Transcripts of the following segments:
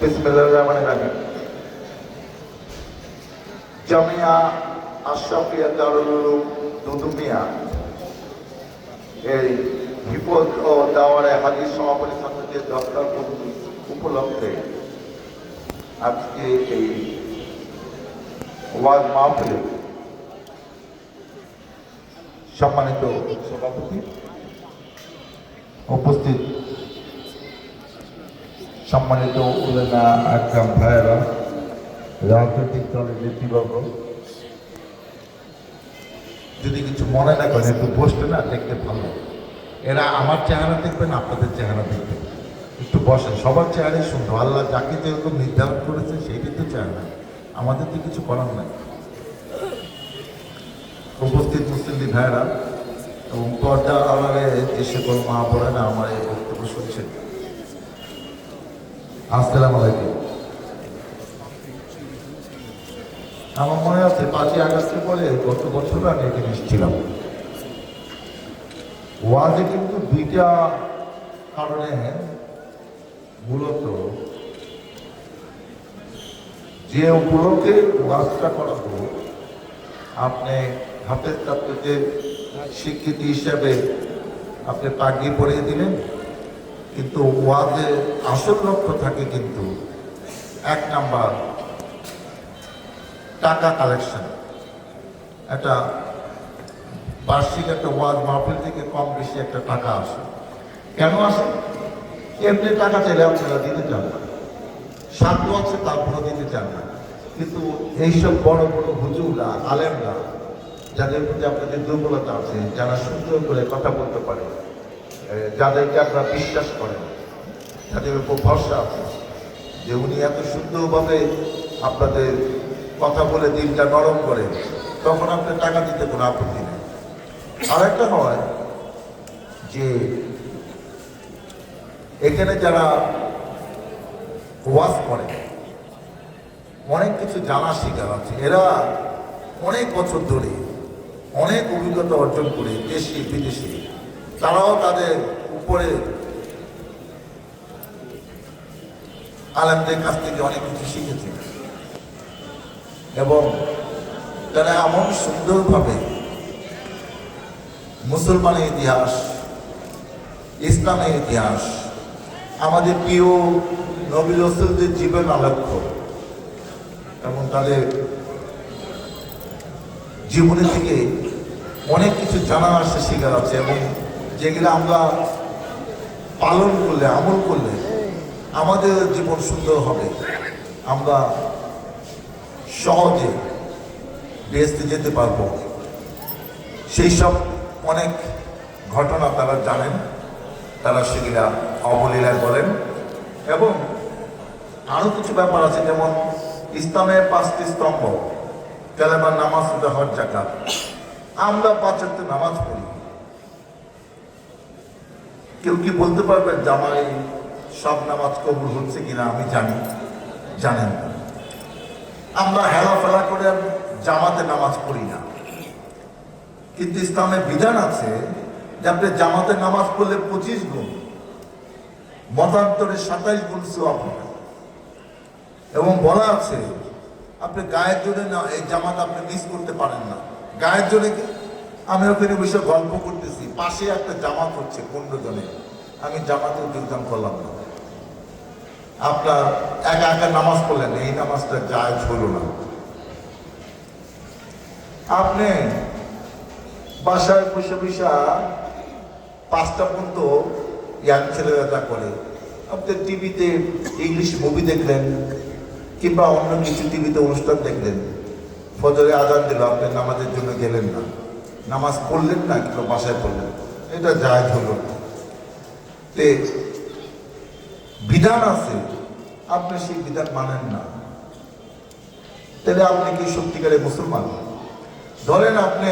বিসমিল্লাহির রহমানির রহিম। জামিয়া আশরাফিয়া দারুল উলুম দুদুমিয়া এই হিফজ ও দাওয়ারে হাদিস সমাপনী ছাত্রদের দরকার উপলক্ষে আজকে এই ওয়াজ মাহফিলে সম্মানিত সভাপতি, উপস্থিত সম্মানিত উলেমা আকরাম ভাইয়েরা, রাজনৈতিক দলের নেতৃবর্গ, যদি কিছু মনে না করেন একটু বসতে না, দেখতে ভালো। এরা আমার চেহারা দেখবেন, আপনাদের চেহারা দেখবেন, একটু বসেন। সবার চেহারাই সুন্দর, আল্লাহ যাকে যেরকম নির্ধারণ করেছে সেইটাই তো চেহারা, আমাদের তো কিছু করার নাই। উপস্থিত মুসলিম ভাইয়েরা এবং পর্দা আড়ালে যে সকল মা বোনেরা আমার এই বক্তব্য শুনছেন, আসসালামু আলাইকুম। আমার মনে আছে 5ই আগস্টের পরে গত বছর আমি এখানে এসেছিলাম। ওয়াজে কিন্তু দুইটা কারণে মূলত যে উপলক্ষে ওয়াজটা করাবো, আপনি হাফেজ ছাত্রদের স্বীকৃতি হিসাবে আপনি পাগড়ি পরিয়ে দিলেন, কিন্তু ওয়াজের আসল লক্ষ্য থাকে কিন্তু 1 নাম্বার টাকা কালেকশন। একটা বার্ষিক একটা ওয়াজ মাহফিল থেকে কম বেশি একটা টাকা আসে। কেন আসে? এমনি টাকা চাইলে আপনারা দিতে চান না, সাধ্য আছে তারপরে দিতে চান না। কিন্তু এইসব বড় বড় হুজুররা, আলেমরা, যাদের প্রতি আপনাদের দুর্বলতা আছে, যারা সুন্দর করে কথা বলতে পারে, যাদেরকে আপনারা বিশ্বাস করেন, যাদের উপর ভরসা আছে যে উনি এত সুন্দরভাবে আপনাদের কথা বলে দিনটা নরম করে, তখন আপনার টাকা দিতে কোনো আপত্তি নেই। আরেকটা হয় যে এখানে যারা ওয়াজ করে অনেক কিছু জানা শিকার আছে। এরা অনেক বছর ধরে অনেক অভিজ্ঞতা অর্জন করে দেশে বিদেশে, তারাও তাদের উপরে আলেমদের কাছ থেকে অনেক কিছু শিখেছে এবং তারা এমন সুন্দরভাবে মুসলমানের ইতিহাস, ইসলামের ইতিহাস, আমাদের প্রিয় নবী রাসূলদের জীবন আলোক্য এবং তাদের জীবনের থেকে অনেক কিছু জানার আসে, শিকার আছে এবং যেগুলো আমরা পালন করলে, আমল করলে আমাদের জীবন সুন্দর হবে, আমরা সহজে বেহেশতে যেতে পারবো। সেই সব অনেক ঘটনা তারা জানেন, তারা সেগুলা অবলীলায় বলেন। এবং আরও কিছু ব্যাপার আছে, যেমন ইসলামের 5টি স্তম্ভ, কালেমা, নামাজ, রোজা, হজ, যাকাত। আমরা 5 ওয়াক্ত নামাজ পড়ি। কেউ কি বলতে পারবেন যে আমার এই সব নামাজ কবুল হচ্ছে কিনা? আমি জানি, জানেন না। আমরা হেলাফেলা করে জামাতে নামাজ পড়ি না, কিন্তু ইসলামের বিধান আছে যে আপনি জামাতে নামাজ পড়লে 25 গুণ, মতান্তরে 27 গুণ সওয়াব হবে। এবং বলা আছে আপনি গায়ের জোরে না, এই জামাত আপনি মিস করতে পারেন না। গায়ের জোরে কি? আমি ওখানে বসে গল্প করতেছি, পাশে একটা জামাত হচ্ছে 15 জনে, আমি জামাতে যোগদান করলাম না। আপনার একা একা নামাজ পড়লেন, এই নামাজটা জায়েজ হলো না। আপনি বাসায় বসে বসে 5টা পর্যন্ত ইয়াং ছেলেরা যা করে, আপনি টিভিতে ইংলিশ মুভি দেখলেন কিংবা অন্য কিছু টিভিতে অনুষ্ঠান দেখলেন, ফজরে আজান দিল, আপনি নামাজের জন্য গেলেন না, নামাজ পড়লেন না, কিন্তু বাসায় পড়লেন, এটা জায়েজ হলো না। বিধান আছে, আপনি সেই বিধান মানেন না, তাহলে আপনি কি সত্যিকারের মুসলমান? ধরেন আপনি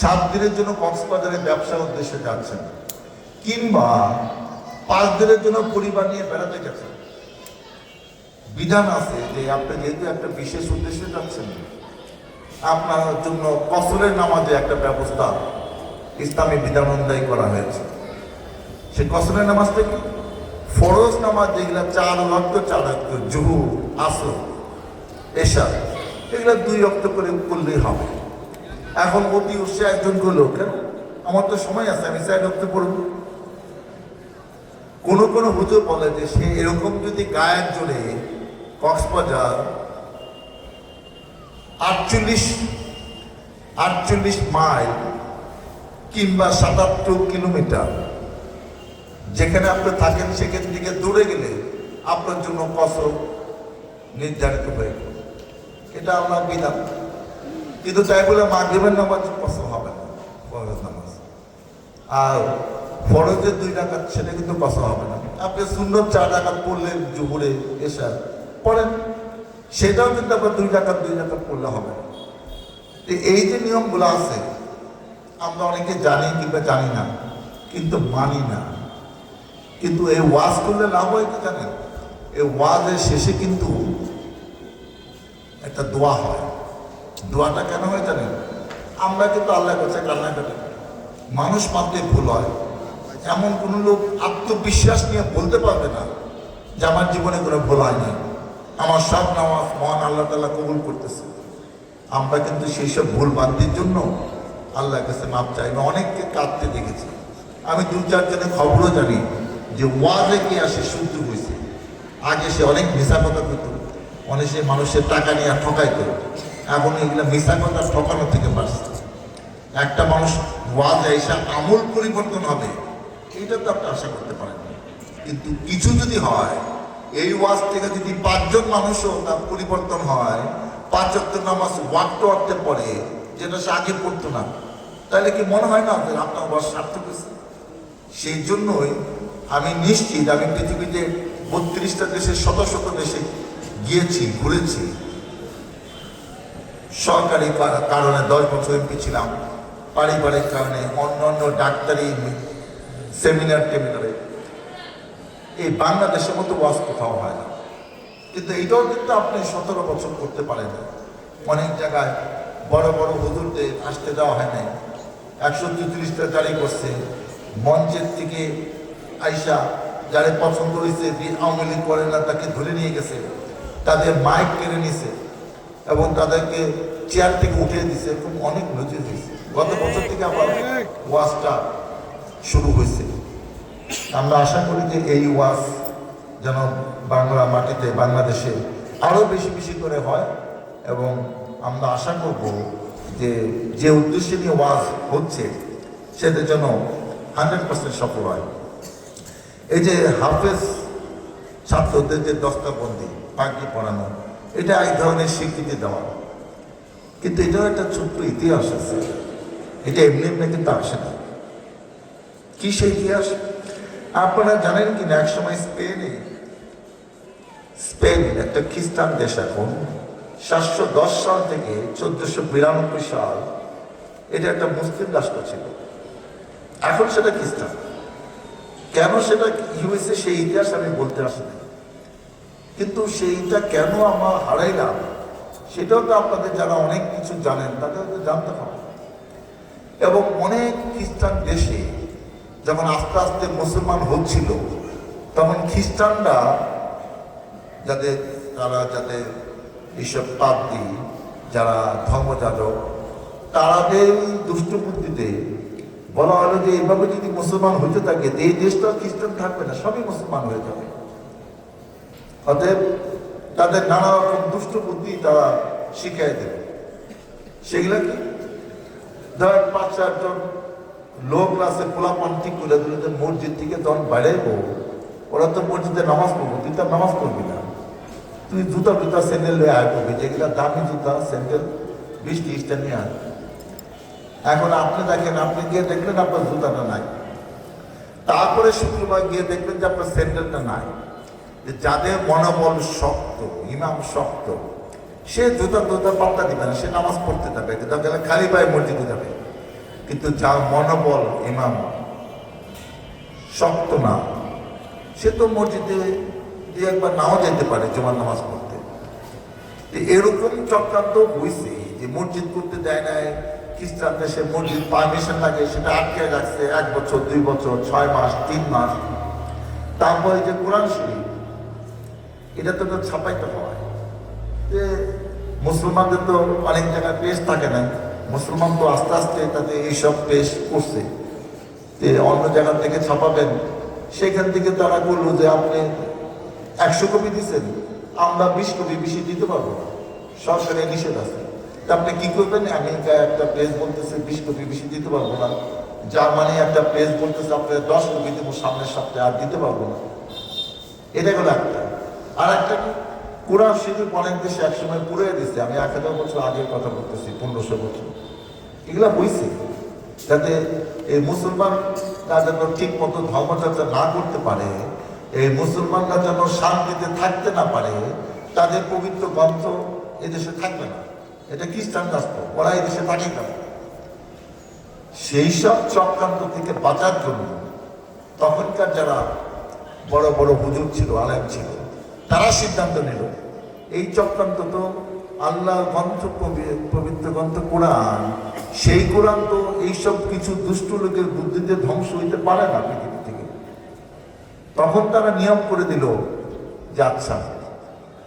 7 দিনের জন্য কক্সবাজারে ব্যবসার উদ্দেশ্যে যাচ্ছেন, কিংবা 5 দিনের জন্য পরিবার নিয়ে বেড়াতে গেছেন। বিধান আছে যে আপনি যেহেতু একটা বিশেষ উদ্দেশ্যে যাচ্ছেন, আপনার জন্য কসরের নামাজে একটা ব্যবস্থা ইসলামী বিধান অনুযায়ী করা হয়েছে। সেই কসরের নামাজটা কি? ফরজ নামাজ যেগুলা 4 ওয়াক্ত 4 ওয়াক্ত, জুহুর, আসর, এশা, এগুলা 2 ওয়াক্ত করে করলেই হবে। এখন অতি উৎসাহ একজন করলো, কেন আমার তো সময় আছে, আমি 4 ওয়াক্ত পড়ব। কোনো কোনো হুজুর বলে যে সে এরকম যদি গায়ের জোরে কক্সবাজার 48 মাইল কিংবা 77 কিলোমিটার যেখানে আপনি থাকেন সেখান থেকে দৌড়ে গেলে আপনার জন্য কসর নির্ধারিত হয়ে গেল, এটা আমার বিধান। কিন্তু তাই বলে মাগরিবের নামাজ কসর হবে না, ফরজ নামাজ। আর ফরজের 2 রাকাত সেটা কিন্তু কসর হবে না। আপনি সুন্নত 4 রাকাত পড়লেন, জুহুরে, এশা পড়েন, সেটাও কিন্তু আপনার 2 রাকাত পড়লে হবে না। এই যে নিয়মগুলো আছে আমরা অনেকে জানি কিংবা জানি না, কিন্তু মানি না। কিন্তু এই ওয়াজ করলে লাভ হয় কি জানেন? এই ওয়াজের শেষে কিন্তু একটা দোয়া হয়। দোয়াটা কেন হয় জানেন? আমরা কিন্তু আল্লাহর কাছে কান্না কাটি, মানুষ মাত্রই ভুল হয়। এমন কোনো লোক আত্মবিশ্বাস নিয়ে বলতে পারবে না যে আমার জীবনে কোনো ভুল হয়নি, আমার সব নামাজ মহান আল্লাহ তাআলা কবুল করতেছে। আমরা কিন্তু সেই সব ভুল বান্দির জন্য আল্লাহর কাছে মাপ চাই। আমি অনেককে কাঁদতে দেখেছি, আমি 2-4 জনের খবরও জানি যে ওয়াজে কি আসে শুদ্ধ হয়েছে। আগে সে অনেক মিশা কথা করত, অনেক সে মানুষের টাকা নিয়ে ঠকাইত, এখন এগুলো মিশা কথা ঠকানো থেকে বাঁচছে। একটা মানুষ ওয়াজে এসে আমূল পরিবর্তন হবে এইটা তো আপনি আশা করতে পারেন না। কিন্তু কিছু যদি হয়, এই ওয়াজ থেকে যদি 5 জন মানুষও তার পরিবর্তন হয়, 5 ওয়াক্ত নামাজ ওয়াক্তে পড়ে, যেটা সে আগে পড়তো না, তাহলে কি মনে হয় না যে আপনার ওয়াজ সার্থক হয়েছে? সেই জন্যই আমি নিশ্চিত, আমি পৃথিবীতে 32টা দেশে, শত শত দেশে গিয়েছি, ঘুরেছি। সরকারি কারণে 10 বছর এমপি ছিলাম, পারিবারিক কারণে, অন্য ডাক্তারি সেমিনার টেমিনারে। এই বাংলাদেশের মতো ওয়াজ কোথাও হয় না। কিন্তু এইটাও কিন্তু আপনি 17 বছর করতে পারেন না। অনেক জায়গায় বড় বড় হুজুরদের আসতে দেওয়া হয় নাই, 134টা জারি করছে। মঞ্চের থেকে আইসা যারা পছন্দ হয়েছে, আওয়ামী লীগ করে না, তাকে ধরে নিয়ে গেছে, তাদের মাইক কেড়ে নিছে এবং তাদেরকে চেয়ার থেকে উঠিয়ে দিছে। এরকম অনেক নজির হয়েছে। গত বছর থেকে আবার ওয়াজটা শুরু হয়েছে। আমরা আশা করি যে এই ওয়াজ যেন বাংলা মাটিতে, বাংলাদেশে আরও বেশি বেশি করে হয়, এবং আমরা আশা করব যে যে উদ্দেশ্যে নিয়ে ওয়াজ হচ্ছে সেটা যেন 100% সফল হয়। এই যে হাফেজ ছাত্রদের যে দস্তাবন্দি, পাগড়ি পরানো, এটা এক ধরনের স্বীকৃতি দেওয়া। কিন্তু এটাও একটা ছোট্ট ইতিহাস আছে, এটা এমনি এমনি কিন্তু আসে না। কি সেই ইতিহাস আপনারা জানেন কিনা? একসময় স্পেন একটা খ্রিস্টান দেশ, এখন 710 সাল থেকে 1492 সাল এটা একটা মুসলিম রাষ্ট্র ছিল, এখন সেটা খ্রিস্টান। কেন সেটা কি হয়েছে সেই ইতিহাস আমি বলতে আসিনি, কিন্তু সেইটা কেন আমরা হারাইলাম সেটাও তো আপনাদের যারা অনেক কিছু জানেন তাদের তো জানতে হবে। এবং অনেক খ্রিস্টান দেশে যখন আস্তে আস্তে মুসলমান হচ্ছিল, তখন খ্রিস্টানরা যাদের এইসব পাদ্রী, যারা ধর্মযাজক, তাদের দুষ্ট বুদ্ধিতে বলা হলো যে এইভাবে যদি মুসলমান হইতে থাকে এই দেশটা খ্রিস্টান থাকবে না, সবই মুসলমান হয়ে যাবে। অতএব তাদের নানা রকম দুষ্ট বুদ্ধি তারা শিখাই দেবে। সেগুলা কি? ধর 5-4 জন লো ক্লাসে পোলাপান ঠিক করে দিল যে মসজিদ থেকে যখন বাইরেবো, ওরা তো মসজিদে নামাজ পড়বো, তুই তার নামাজ পড়বি না, তুই জুতা স্যান্ডেল নিয়ে আয় করবি, যেগুলা দামি জুতা স্যান্ডেল 20-30টা নিয়ে আয়। এখন আপনি দেখেন, আপনি গিয়ে দেখলেন আপনার জুতাটা নাই, তারপরে শুক্রবার গিয়ে দেখবেন যে আপনার স্যান্ডেলটা নাই। যাদের মনোবল শক্ত, ইমাম শক্ত, সে জুতা পাল্টা দিবে না, সে নামাজ পড়তে যাবে, খালি পায়ে মসজিদে যাবে। কিন্তু যার মনোবল ইমাম শক্ত না, সে তো মসজিদে দিয়ে একবার নাও যেতে পারে জুমার নামাজ পড়তে। এরকম চক্রান্ত হয়েছে যে মসজিদ করতে দেয় নাই খ্রিস্টান দেশে, মসজিদ পারমিশন লাগে, সেটা আটকে রাখছে 1 বছর, 2 বছর, 6 মাস, 3 মাস। তারপরে যে কোরআন শরীফ, এটা তো ছাপাইতে হয়। যে মুসলমানদের তো অনেক জায়গায় পেশ থাকে না, মুসলমান তো আস্তে আস্তে তাদের এইসব পেশ করছে, যে অন্য জায়গা থেকে ছাপাবেন। সেখান থেকে তারা বললো যে আপনি 100 কপি দিচ্ছেন, আমরা 20 কপি বেশি দিতে পারবো না, সরকারের নিষেধ আছে। তা আপনি কি করবেন? আমেরিকায় একটা প্রেস বলতেছে 20 কপি বেশি দিতে পারবো না, জার্মানি একটা প্রেস বলতেছে আপনি 10 কপি দেবো সামনের সপ্তাহে, আর দিতে পারবো না। এটা হলো একটা। আর একটা কি, কোরআন শরীফ অনেক দেশে একসময় পুড়ে দিচ্ছে। আমি 1000 বছর আগের কথা বলতেছি, 1500 বছর। এগুলা হয়েছে যাতে এই মুসলমানরা যেন ঠিক মতো ধর্মচর্চা না করতে পারে, এই মুসলমানরা যেন শান্তিতে থাকতে না পারে, তাদের পবিত্র গ্রন্থ এদেশে থাকবে না। এটা খ্রিস্টান রাষ্ট্র, ওরা এই দেশে থাকে না। সেই সব চক্রান্ত থেকে বাঁচার জন্য তখনকার যারা বড় বড় হুজুর ছিল, আলেম ছিল, তারা সিদ্ধান্ত নিল এই চক্রান্ত তো আল্লাহ গ্রন্থ, পবিত্র গ্রন্থ কোরআন, সেই কোরআন তো এইসব কিছু দুষ্ট লোকের বুদ্ধিতে ধ্বংস হইতে পারে না পৃথিবী থেকে। তখন তারা নিয়ম করে দিল যে আচ্ছা,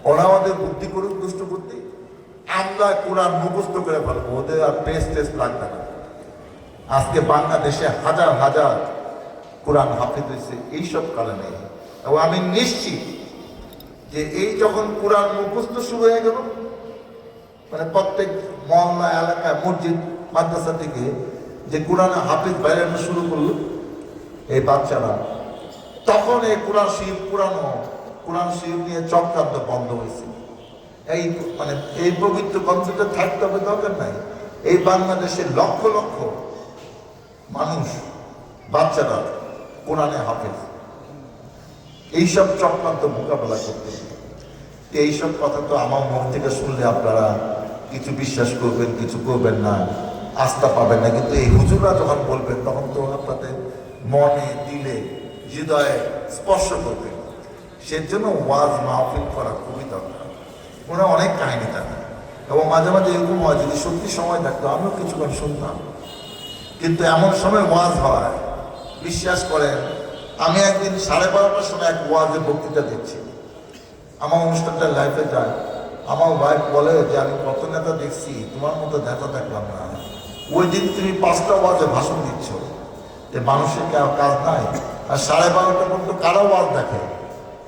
ওরা ওদের বুদ্ধি করুক, দুষ্ট বুদ্ধি, আমরা কোরআন মুখস্থ করে ফেলবো, ওদের আর টেস্ট লাগবে না। আজকে বাংলাদেশে হাজার হাজার কোরআন হাফিজ হয়েছে এইসব কারণে। এবং আমি নিশ্চিত যে এই যখন কোরআন মুখস্থ শুরু হয়ে গেল, মানে প্রত্যেক মহল্লা, এলাকা, মসজিদ, মাদ্রাসা থেকে যে কোরআন হাফিজ বাইরানো শুরু করলো এই বাচ্চারা, তখন এই কোরআন শরীফ নিয়ে চক্রান্ত বন্ধ হয়েছে। এই মানে এই পবিত্র গ্রন্থটা থাকতে হবে দরকার নাই। এই বাংলাদেশের লক্ষ লক্ষ মানুষ, বাচ্চারা কোরআনে হাফেজ, এইসব চক্রান্ত মোকাবেলা করতে। এইসব কথা তো আমার মুখ থেকে শুনলে আপনারা কিছু বিশ্বাস করবেন, কিছু করবেন না, আস্থা পাবেন না। কিন্তু এই হুজুররা যখন বলবেন তখন তো আপনাদের মনে, দিলে, হৃদয়ে স্পর্শ করবে। সেজন্য ওয়াজ মাহফিল করা খুবই দরকার। ওরা অনেক কাহিনী থাকে এবং মাঝে মাঝে এরকম হয়, যদি সত্যি সময় থাকতো আমিও কিছুক্ষণ শুনতাম। কিন্তু এমন সময় ওয়াজ হয়, বিশ্বাস করেন, আমি একদিন 12:30টার সময় এক ওয়াজের বক্তৃতা দিচ্ছি, আমার অনুষ্ঠানটা লাইফে যায়। আমার ওয়াইফ বলে যে আমি কত নেতা দেখছি, তোমার মতো নেতা দেখলাম না। ওই দিন তুমি 5টা ওয়াজে ভাষণ দিচ্ছ, যে মানুষের কাজ নাই, আর 12:30 পর্যন্ত কারা ওয়াজ দেখে?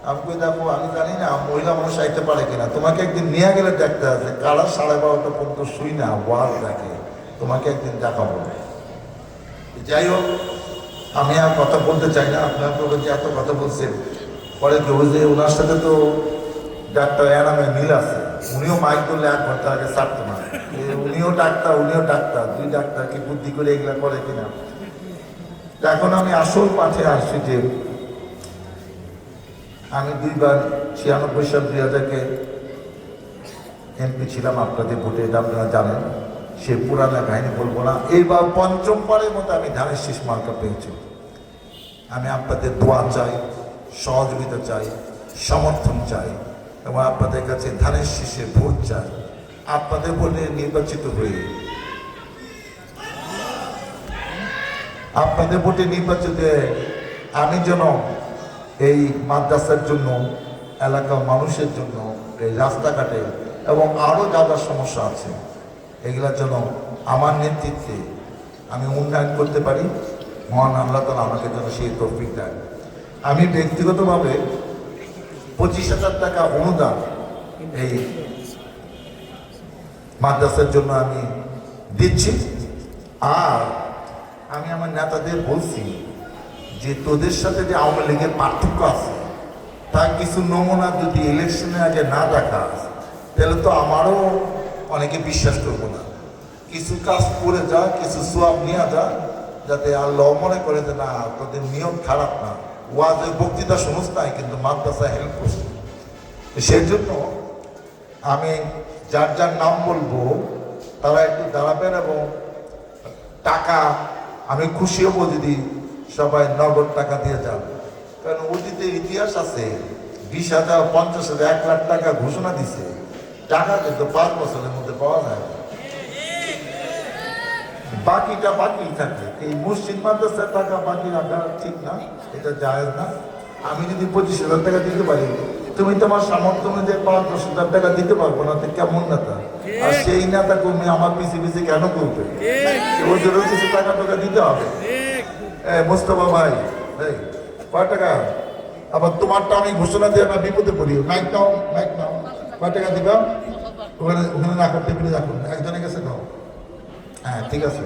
আমি কই দেখো, আমি জানি না মহিলা মানুষ আইতে পারে কিনা, তোমাকে একদিন নিয়ে গেলে দেখতে আছে কারা 12:30 পর্যন্ত শুই না ওয়াজ দেখে, তোমাকে একদিন দেখাবো। যাই হোক, আমি আর কথা বলতে চাই না, আপনার তো যে এত কথা বলছেন। পরে কেউ যে ওনার সাথে তো ডাক্তার এনামে মিল আছে, উনিও মাইক করলে 1 ঘন্টা আগে ছাড়তো না। উনিও ডাক্তার, 2 ডাক্তার কি বুদ্ধি করে এগুলা করে কিনা। এখন আমি আসল পাঠে আসছি যে আমি 2 বার 96 সাল 2000-কে এমপি ছিলাম আপনাদের ভোটে, এটা আপনারা জানেন। সে পুরানা কাহিনী বলবো না। এইবার 5ম বারের মতো আমি ধানের শীষ মার্কা পেয়েছি। আমি আপনাদের দোয়া চাই, সহযোগিতা চাই, সমর্থন চাই এবং আপনাদের কাছে ধানের শীষে ভোট চাই। আপনাদের ভোটে নির্বাচিত হয়ে, আপনাদের ভোটে নির্বাচিত আমি যেন এই মাদ্রাসার জন্য, এলাকার মানুষের জন্য, এই রাস্তাঘাটে এবং আরও যা যা সমস্যা আছে এগুলোর জন্য আমার নেতৃত্বে আমি উন্নয়ন করতে পারি। মহান আল্লাহ তাআলা আমাকে যেন সেই তৌফিক দেয়। আমি ব্যক্তিগতভাবে 25,000 টাকা অনুদান এই মাদ্রাসার জন্য আমি দিচ্ছি। আর আমি আমার নেতাদের বলছি যে তোদের সাথে যে আওয়ামী লীগের পার্থক্য আছে, তার কিছু নমুনা যদি ইলেকশনের আগে না দেখা তাহলে তো আমারও অনেকে বিশ্বাস করবো না। কিছু কাজ করে যা, কিছু সোয়াব নিয়ে যা, যাতে আল্লাহ মনে করে যে না তোদের নিয়ম খারাপ না, ওয়াজের বক্তৃতা শুনুস নাই কিন্তু মাদ্রাসা হেল্প করছে। সেজন্য আমি যার যার নাম বলবো তারা একটু দাঁড়াবেন এবং টাকা, আমি খুশি হবো যদি সবাই নগদ টাকা দিয়ে যান। কারণ অতীতের ইতিহাস আছে, 20,000, 50,000, 1 লাখ টাকা ঘোষণা দিছে, টাকা কিন্তু 5 বছরের মধ্যে পাওয়া যায়, বাকিটা বাকি থাকে। এই মসজিদ মাদ্রাসার টাকা বাকি রাখা ঠিক না, এটা জায়েজ না। আমি যদি 25,000 টাকা দিতে পারি, তুমি তোমার সামর্থ্য অনুযায়ী 5-10,000 টাকা দিতে পারবো না, তো কেমন নেতা? আর সেই নেতা কর্মী আমার পিছিয়ে পিছিয়ে কেন করবে? ওদেরও কিছু টাকা টাকা দিতে হবে। মোস্তফা ভাই, এই কয় টাকা? আবার তোমারটা আমি ঘোষণা দিয়ে না বিপদে পড়ি। মাইক নাও, মাইক নাও। কয় টাকা দিবা? ওখানে ওখানে রাখো, টেবিলে রাখো, একজনের কাছে নাও। হ্যাঁ ঠিক আছে।